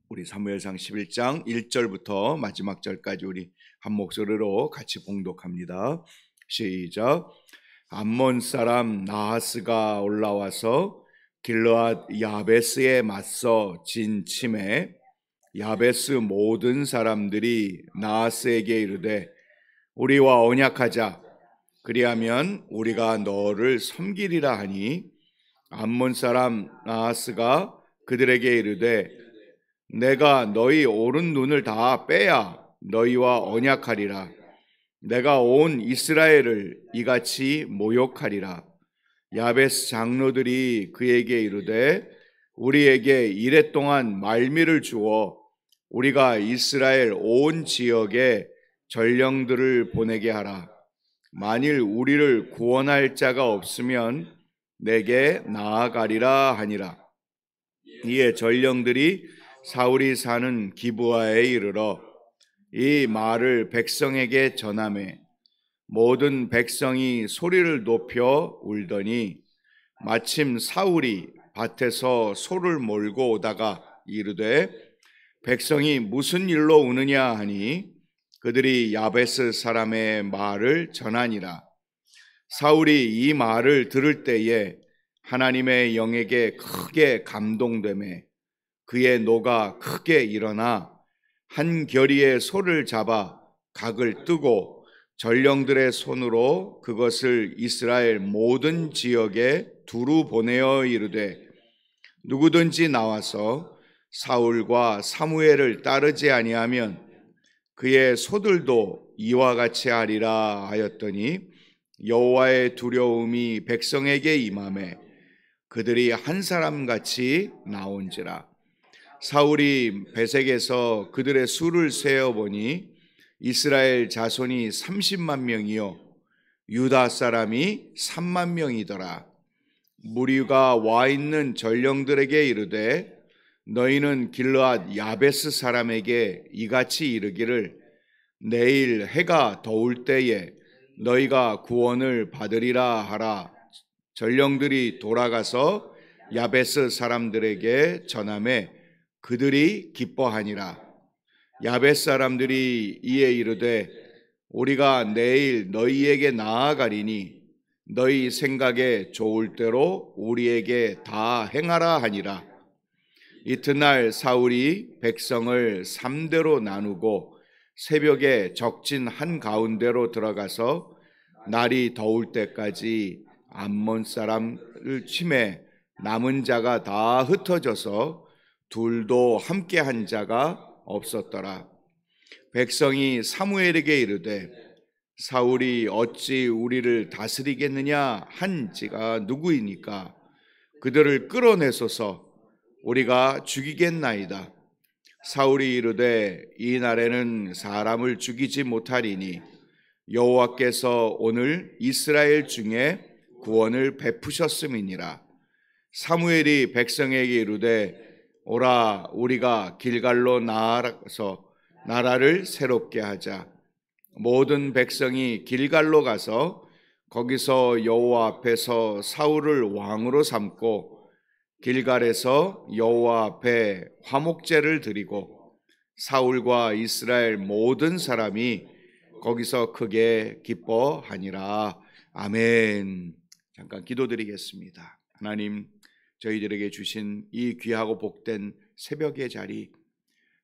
우리 사무엘상 11장 1절부터 마지막 절까지 우리 한 목소리로 같이 봉독합니다. 시작. 암몬 사람 나하스가 올라와서 길르앗 야베스에 맞서 진 침에 야베스 모든 사람들이 나하스에게 이르되 우리와 언약하자. 그리하면 우리가 너를 섬기리라 하니 암몬 사람 나하스가 그들에게 이르되 내가 너희 오른 눈을 다 빼야 너희와 언약하리라. 내가 온 이스라엘을 이같이 모욕하리라. 야베스 장로들이 그에게 이르되 우리에게 이랫동안 말미를 주어 우리가 이스라엘 온 지역에 전령들을 보내게 하라. 만일 우리를 구원할 자가 없으면 내게 나아가리라 하니라. 이에 전령들이 사울이 사는 기브아에 이르러 이 말을 백성에게 전하매 모든 백성이 소리를 높여 울더니 마침 사울이 밭에서 소를 몰고 오다가 이르되 백성이 무슨 일로 우느냐 하니 그들이 야베스 사람의 말을 전하니라. 사울이 이 말을 들을 때에 하나님의 영에게 크게 감동되매 그의 노가 크게 일어나 한 겨리의 소를 잡아 각을 뜨고 전령들의 손으로 그것을 이스라엘 모든 지역에 두루 보내어 이르되 누구든지 나와서 사울과 사무엘을 따르지 아니하면 그의 소들도 이와 같이 하리라 하였더니 여호와의 두려움이 백성에게 임하매 그들이 한 사람같이 나온지라. 사울이 베색에서 그들의 수를 세어보니 이스라엘 자손이 30만 명이요 유다 사람이 3만 명이더라. 무리가 와 있는 전령들에게 이르되 너희는 길르앗 야베스 사람에게 이같이 이르기를 내일 해가 더울 때에 너희가 구원을 받으리라 하라. 전령들이 돌아가서 야베스 사람들에게 전하매 그들이 기뻐하니라. 야베스 사람들이 이에 이르되 우리가 내일 너희에게 나아가리니 너희 생각에 좋을 대로 우리에게 다 행하라 하니라. 이튿날 사울이 백성을 3대로 나누고 새벽에 적진 한가운데로 들어가서 날이 더울 때까지 암몬 사람을 치매 남은 자가 다 흩어져서 둘도 함께 한 자가 없었더라. 백성이 사무엘에게 이르되 사울이 어찌 우리를 다스리겠느냐 한 지가 누구이니까 그들을 끌어내소서 우리가 죽이겠나이다. 사울이 이르되 이 날에는 사람을 죽이지 못하리니 여호와께서 오늘 이스라엘 중에 구원을 베푸셨음이니라. 사무엘이 백성에게 이르되 오라 우리가 길갈로 나아가서 나라를 새롭게 하자. 모든 백성이 길갈로 가서 거기서 여호와 앞에서 사울을 왕으로 삼고 길갈에서 여호와 앞에 화목제를 드리고 사울과 이스라엘 모든 사람이 거기서 크게 기뻐하니라. 아멘. 잠깐 기도드리겠습니다. 하나님, 저희들에게 주신 이 귀하고 복된 새벽의 자리,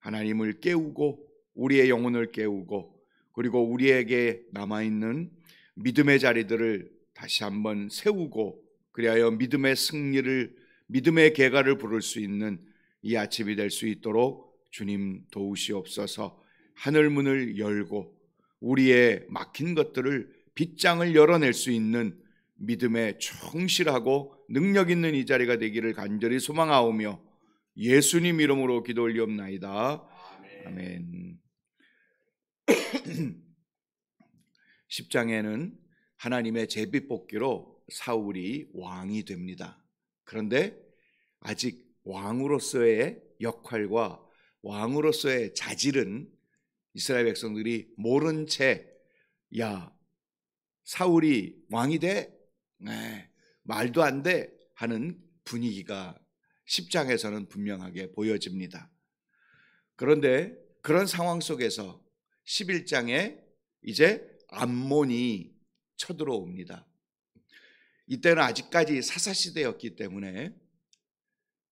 하나님을 깨우고 우리의 영혼을 깨우고 그리고 우리에게 남아있는 믿음의 자리들을 다시 한번 세우고 그리하여 믿음의 승리를, 믿음의 개가를 부를 수 있는 이 아침이 될 수 있도록 주님 도우시옵소서. 하늘문을 열고 우리의 막힌 것들을 빗장을 열어낼 수 있는 믿음에 충실하고 능력 있는 이 자리가 되기를 간절히 소망하오며 예수님 이름으로 기도 올리옵나이다. 아멘. 10장에는 하나님의 제비뽑기로 사울이 왕이 됩니다. 그런데 아직 왕으로서의 역할과 왕으로서의 자질은 이스라엘 백성들이 모른 채 야, 사울이 왕이 돼? 네, 말도 안 돼 하는 분위기가 10장에서는 분명하게 보여집니다. 그런데 그런 상황 속에서 11장에 이제 암몬이 쳐들어옵니다. 이때는 아직까지 사사시대였기 때문에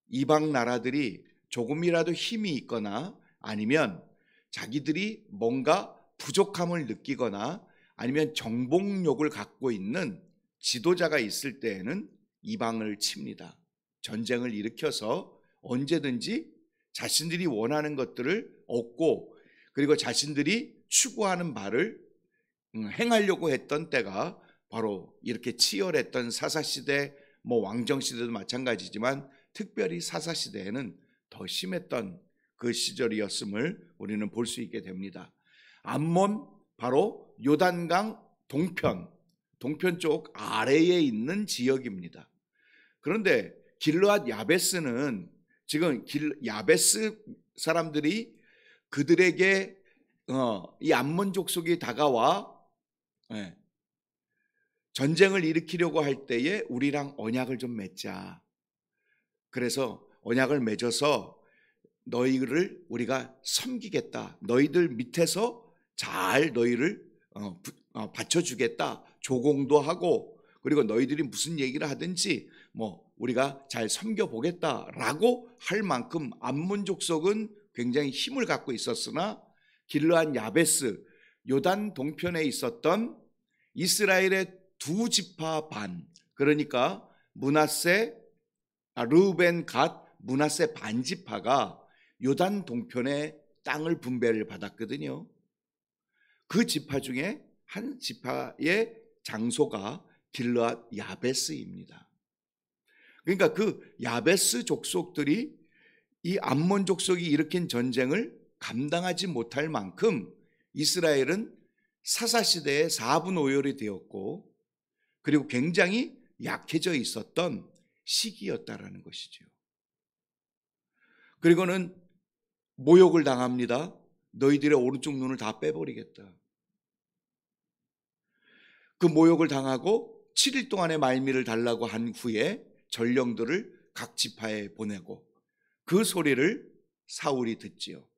이방 나라들이 조금이라도 힘이 있거나 아니면 자기들이 뭔가 부족함을 느끼거나 아니면 정복욕을 갖고 있는 지도자가 있을 때에는 이방을 칩니다. 전쟁을 일으켜서 언제든지 자신들이 원하는 것들을 얻고 그리고 자신들이 추구하는 바를 행하려고 했던 때가 바로 이렇게 치열했던 사사시대, 왕정시대도 마찬가지지만 특별히 사사시대에는 더 심했던 그 시절이었음을 우리는 볼 수 있게 됩니다. 암몬, 바로 요단강 동편 쪽 아래에 있는 지역입니다. 그런데 길르앗 야베스는 지금 야베스 사람들이 그들에게 이 암몬 족속이 다가와 전쟁을 일으키려고 할 때에 우리랑 언약을 좀 맺자. 그래서 언약을 맺어서 너희를 우리가 섬기겠다. 너희들 밑에서 잘 너희를 받쳐주겠다. 조공도 하고 그리고 너희들이 무슨 얘기를 하든지 우리가 잘 섬겨보겠다라고 할 만큼 암몬 족속은 굉장히 힘을 갖고 있었으나 길르앗 야베스 요단 동편에 있었던 이스라엘의 두 지파 반, 그러니까 르우벤, 갓, 므낫세 반지파가 요단 동편의 땅을 분배를 받았거든요. 그 지파 중에 한 지파의 장소가 길르앗 야베스입니다. 그러니까 그 야베스 족속들이 이 암몬 족속이 일으킨 전쟁을 감당하지 못할 만큼 이스라엘은 사사시대의 4분 5열이 되었고 그리고 굉장히 약해져 있었던 시기였다라는 것이죠. 그리고는 모욕을 당합니다. 너희들의 오른쪽 눈을 다 빼버리겠다. 그 모욕을 당하고 7일 동안의 말미를 달라고 한 후에 전령들을 각 지파에 보내고 그 소리를 사울이 듣지요.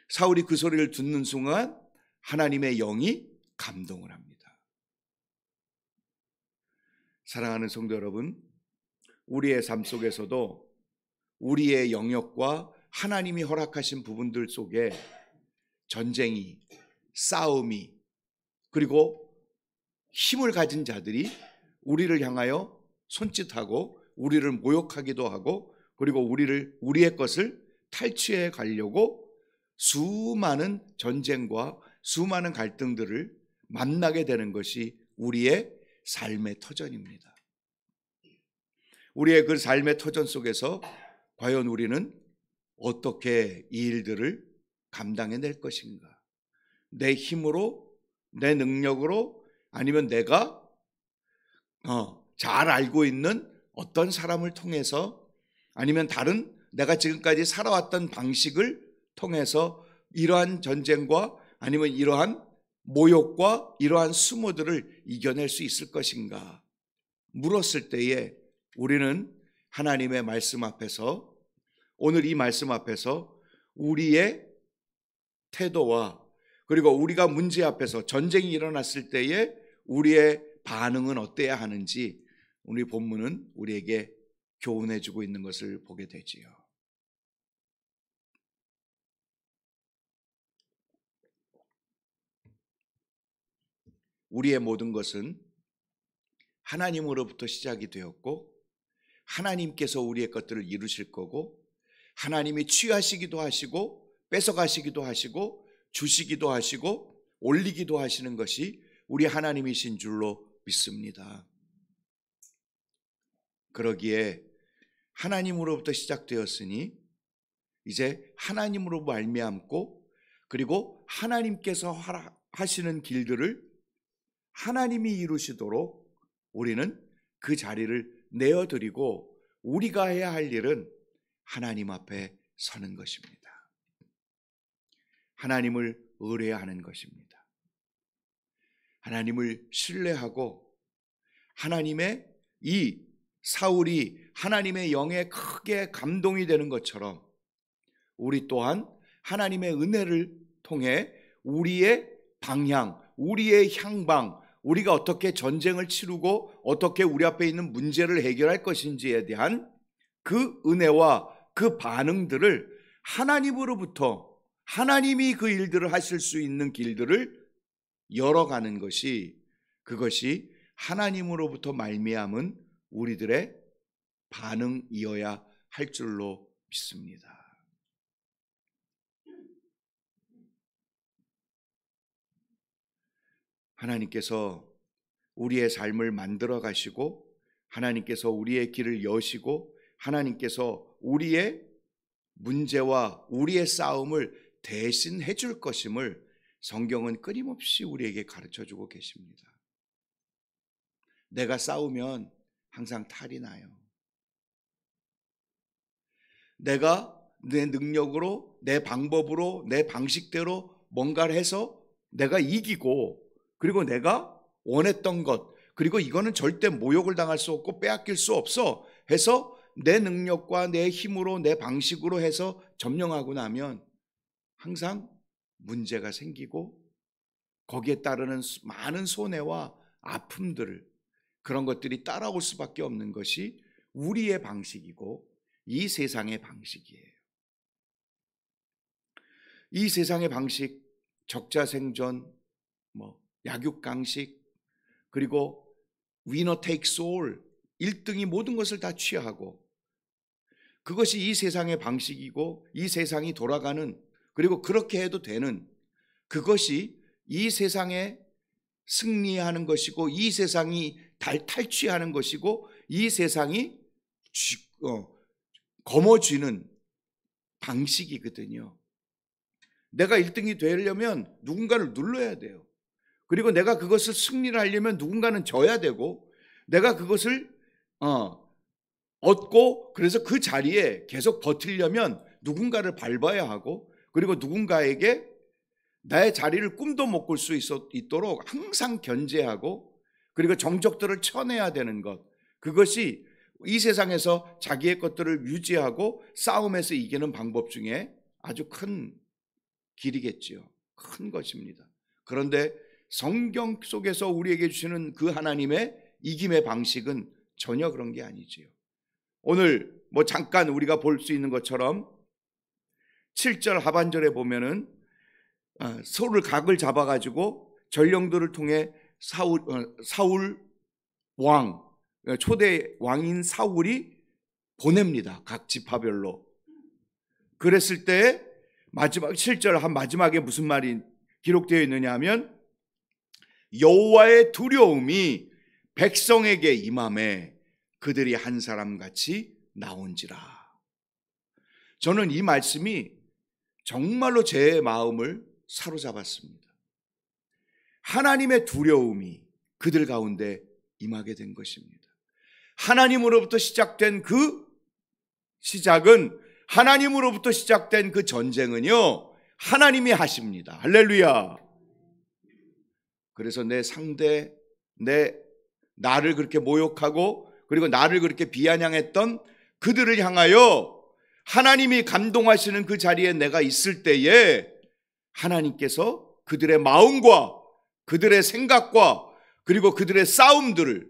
사울이 그 소리를 듣는 순간 하나님의 영이 감동을 합니다. 사랑하는 성도 여러분, 우리의 삶 속에서도 우리의 영역과 하나님이 허락하신 부분들 속에 전쟁이, 싸움이, 그리고 힘을 가진 자들이 우리를 향하여 손짓하고 우리를 모욕하기도 하고 그리고 우리의 것을 탈취해 가려고 수많은 전쟁과 수많은 갈등들을 만나게 되는 것이 우리의 삶의 터전입니다. 우리의 그 삶의 터전 속에서 과연 우리는 어떻게 이 일들을 감당해낼 것인가? 내 힘으로, 내 능력으로, 아니면 내가 잘 알고 있는 어떤 사람을 통해서, 아니면 다른 내가 지금까지 살아왔던 방식을 통해서 이러한 전쟁과 아니면 이러한 모욕과 이러한 수모들을 이겨낼 수 있을 것인가 물었을 때에 우리는 하나님의 말씀 앞에서, 오늘 이 말씀 앞에서 우리의 태도와 그리고 우리가 문제 앞에서 전쟁이 일어났을 때에 우리의 반응은 어때야 하는지 우리 본문은 우리에게 교훈해 주고 있는 것을 보게 되지요. 우리의 모든 것은 하나님으로부터 시작이 되었고 하나님께서 우리의 것들을 이루실 거고 하나님이 취하시기도 하시고 뺏어가시기도 하시고 주시기도 하시고 올리기도 하시는 것이 우리 하나님이신 줄로 믿습니다. 그러기에 하나님으로부터 시작되었으니 이제 하나님으로 말미암고 그리고 하나님께서 하시는 길들을 하나님이 이루시도록 우리는 그 자리를 내어드리고 우리가 해야 할 일은 하나님 앞에 서는 것입니다. 하나님을 의뢰하는 것입니다. 하나님을 신뢰하고 하나님의 이 사울이 하나님의 영에 크게 감동이 되는 것처럼 우리 또한 하나님의 은혜를 통해 우리의 방향, 우리의 향방, 우리가 어떻게 전쟁을 치르고 어떻게 우리 앞에 있는 문제를 해결할 것인지에 대한 그 은혜와 그 반응들을 하나님으로부터, 하나님이 그 일들을 하실 수 있는 길들을 열어가는 것이, 그것이 하나님으로부터 말미암은 우리들의 반응이어야 할 줄로 믿습니다. 하나님께서 우리의 삶을 만들어 가시고, 하나님께서 우리의 길을 여시고, 하나님께서 우리의 문제와 우리의 싸움을 대신 해줄 것임을 성경은 끊임없이 우리에게 가르쳐 주고 계십니다. 내가 싸우면 항상 탈이 나요. 내가 내 능력으로, 내 방법으로, 내 방식대로 뭔가를 해서 내가 이기고, 그리고 내가 원했던 것, 그리고 이거는 절대 모욕을 당할 수 없고 빼앗길 수 없어 해서 내 능력과 내 힘으로, 내 방식으로 해서 점령하고 나면 항상 문제가 생기고 거기에 따르는 많은 손해와 아픔들을, 그런 것들이 따라올 수밖에 없는 것이 우리의 방식이고 이 세상의 방식이에요. 이 세상의 방식, 적자생존, 약육강식, 그리고 위너 테이크스 올, 1등이 모든 것을 다 취하고, 그것이 이 세상의 방식이고 이 세상이 돌아가는, 그리고 그렇게 해도 되는, 그것이 이 세상에 승리하는 것이고 이 세상이 탈취하는 것이고 이 세상이 거머쥐는 방식이거든요. 내가 1등이 되려면 누군가를 눌러야 돼요. 그리고 내가 그것을 승리를 하려면 누군가는 져야 되고, 내가 그것을 얻고, 그래서 그 자리에 계속 버티려면 누군가를 밟아야 하고, 그리고 누군가에게 나의 자리를 꿈도 못 꿀 수 있도록 항상 견제하고, 그리고 정적들을 쳐내야 되는 것, 그것이 이 세상에서 자기의 것들을 유지하고 싸움에서 이기는 방법 중에 아주 큰 길이겠지요. 큰 것입니다. 그런데 성경 속에서 우리에게 주시는 그 하나님의 이김의 방식은 전혀 그런 게 아니지요. 오늘 잠깐 우리가 볼 수 있는 것처럼 7절 하반절에 보면은 서로 각을 잡아가지고 전령들을 통해 사울 왕, 초대 왕인 사울이 보냅니다. 각 지파별로. 그랬을 때 마지막 7절 한 마지막에 무슨 말이 기록되어 있느냐 하면, 여호와의 두려움이 백성에게 임함에 그들이 한 사람같이 나온지라. 저는 이 말씀이 정말로 제 마음을 사로잡았습니다. 하나님의 두려움이 그들 가운데 임하게 된 것입니다. 하나님으로부터 시작된 그 시작은, 하나님으로부터 시작된 그 전쟁은요, 하나님이 하십니다. 할렐루야. 그래서 내 상대, 나를 그렇게 모욕하고 그리고 나를 그렇게 비아냥했던 그들을 향하여 하나님이 감동하시는 그 자리에 내가 있을 때에 하나님께서 그들의 마음과 그들의 생각과 그리고 그들의 싸움들을,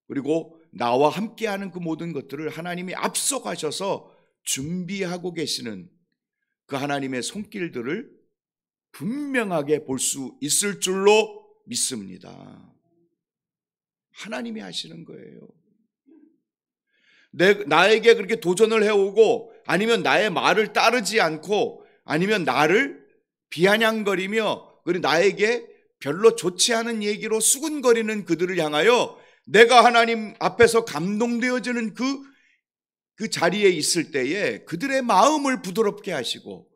그리고 나와 함께하는 그 모든 것들을 하나님이 앞서가셔서 준비하고 계시는 그 하나님의 손길들을 분명하게 볼 수 있을 줄로 믿습니다. 하나님이 하시는 거예요. 나에게 그렇게 도전을 해오고, 아니면 나의 말을 따르지 않고, 아니면 나를 비아냥거리며 그리고 나에게 별로 좋지 않은 얘기로 수군거리는 그들을 향하여 내가 하나님 앞에서 감동되어지는 그 자리에 있을 때에 그들의 마음을 부드럽게 하시고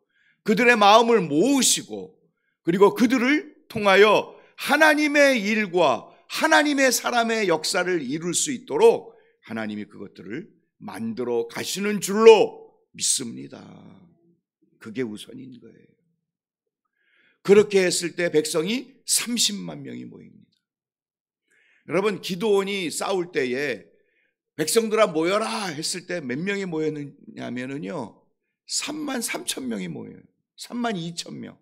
그들의 마음을 모으시고, 그리고 그들을 통하여 하나님의 일과 하나님의 사람의 역사를 이룰 수 있도록 하나님이 그것들을 만들어 가시는 줄로 믿습니다. 그게 우선인 거예요. 그렇게 했을 때 백성이 30만 명이 모입니다. 여러분, 기드온이 싸울 때에 백성들아 모여라 했을 때 몇 명이 모였냐면요, 3만 3천 명이 모여요. 32,000명.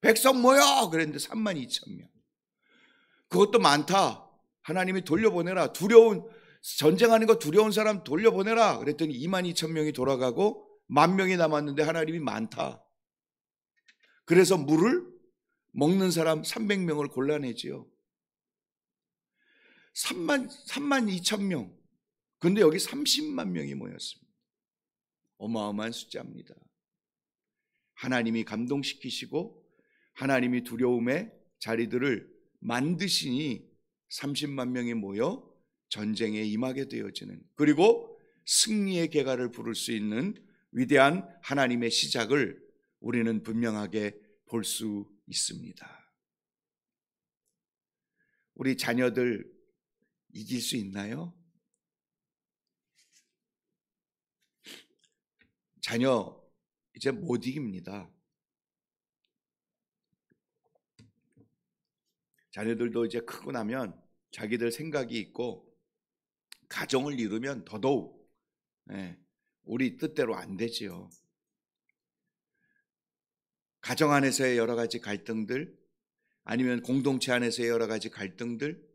백성 모여! 그랬는데 32,000명. 그것도 많다. 하나님이 돌려보내라. 전쟁하는 거 두려운 사람 돌려보내라. 그랬더니 22,000명이 돌아가고 10,000명이 남았는데 하나님이 많다. 그래서 물을 먹는 사람 300명을 골라내지요. 32,000명. 근데 여기 30만 명이 모였습니다. 어마어마한 숫자입니다. 하나님이 감동시키시고 하나님이 두려움의 자리들을 만드시니 30만 명이 모여 전쟁에 임하게 되어지는, 그리고 승리의 계가를 부를 수 있는 위대한 하나님의 시작을 우리는 분명하게 볼 수 있습니다. 우리 자녀들 이길 수 있나요? 자녀 이제 못 이깁니다. 자녀들도 이제 크고 나면 자기들 생각이 있고 가정을 이루면 더더욱 우리 뜻대로 안 되지요. 가정 안에서의 여러 가지 갈등들, 아니면 공동체 안에서의 여러 가지 갈등들,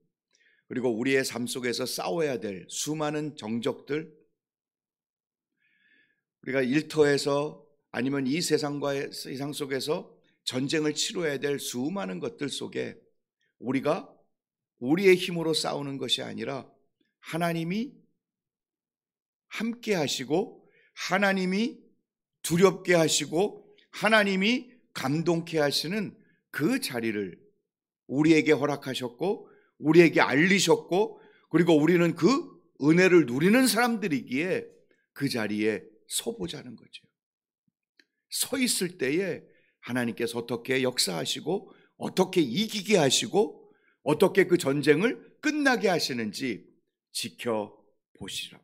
그리고 우리의 삶 속에서 싸워야 될 수많은 정적들, 우리가 일터에서 아니면 이 세상 속에서 전쟁을 치러야 될 수많은 것들 속에 우리가 우리의 힘으로 싸우는 것이 아니라 하나님이 함께 하시고 하나님이 두렵게 하시고 하나님이 감동케 하시는 그 자리를 우리에게 허락하셨고 우리에게 알리셨고, 그리고 우리는 그 은혜를 누리는 사람들이기에 그 자리에 서보자는 거죠. 서 있을 때에 하나님께서 어떻게 역사하시고 어떻게 이기게 하시고 어떻게 그 전쟁을 끝나게 하시는지 지켜보시라.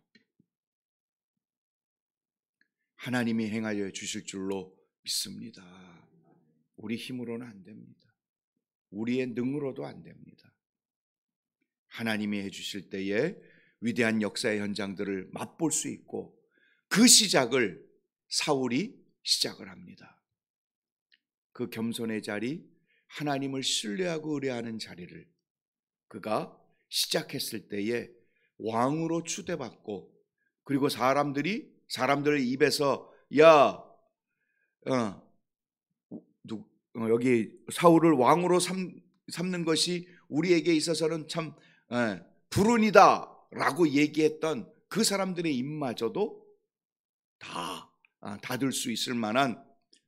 하나님이 행하여 주실 줄로 믿습니다. 우리 힘으로는 안 됩니다. 우리의 능으로도 안 됩니다. 하나님이 해주실 때에 위대한 역사의 현장들을 맛볼 수 있고, 그 시작을 사울이 시작을 합니다. 그 겸손의 자리, 하나님을 신뢰하고 의뢰하는 자리를 그가 시작했을 때에 왕으로 추대받고, 그리고 사람들의 입에서 여기 사울을 왕으로 삼는 것이 우리에게 있어서는 참 불운이다 라고 얘기했던 그 사람들의 입마저도 다 닫을 수 있을 만한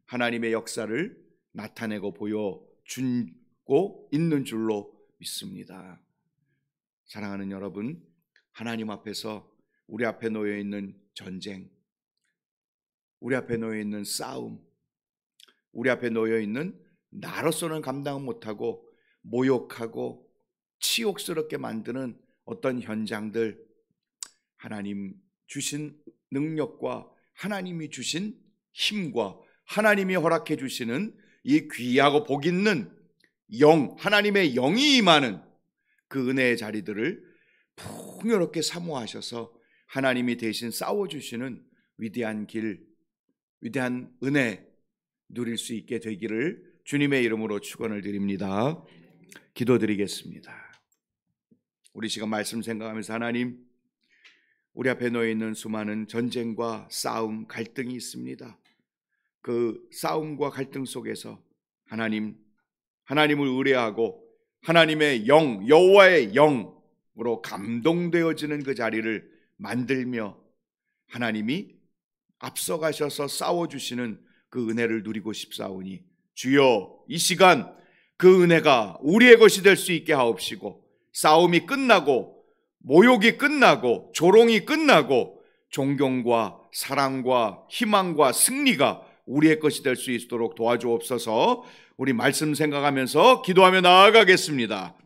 하나님의 역사를 나타내고 보여주고 있는 줄로 믿습니다. 사랑하는 여러분, 하나님 앞에서 우리 앞에 놓여 있는 전쟁, 우리 앞에 놓여 있는 싸움, 우리 앞에 놓여 있는 나로서는 감당 못하고 모욕하고 치욕스럽게 만드는 어떤 현장들, 하나님 주신 능력과 하나님이 주신 힘과 하나님이 허락해 주시는 이 귀하고 복 있는 하나님의 영이 임하는 그 은혜의 자리들을 풍요롭게 사모하셔서 하나님이 대신 싸워주시는 위대한 길, 위대한 은혜 누릴 수 있게 되기를 주님의 이름으로 축원을 드립니다. 기도드리겠습니다. 우리 시간 말씀 생각하면서, 하나님, 우리 앞에 놓여 있는 수많은 전쟁과 싸움, 갈등이 있습니다. 그 싸움과 갈등 속에서 하나님을 의뢰하고 하나님의 영, 여호와의 영으로 감동되어지는 그 자리를 만들며 하나님이 앞서가셔서 싸워주시는 그 은혜를 누리고 싶사오니, 주여 이 시간 그 은혜가 우리의 것이 될 수 있게 하옵시고, 싸움이 끝나고 모욕이 끝나고 조롱이 끝나고 존경과 사랑과 희망과 승리가 우리의 것이 될 수 있도록 도와주옵소서. 우리 말씀 생각하면서 기도하며 나아가겠습니다.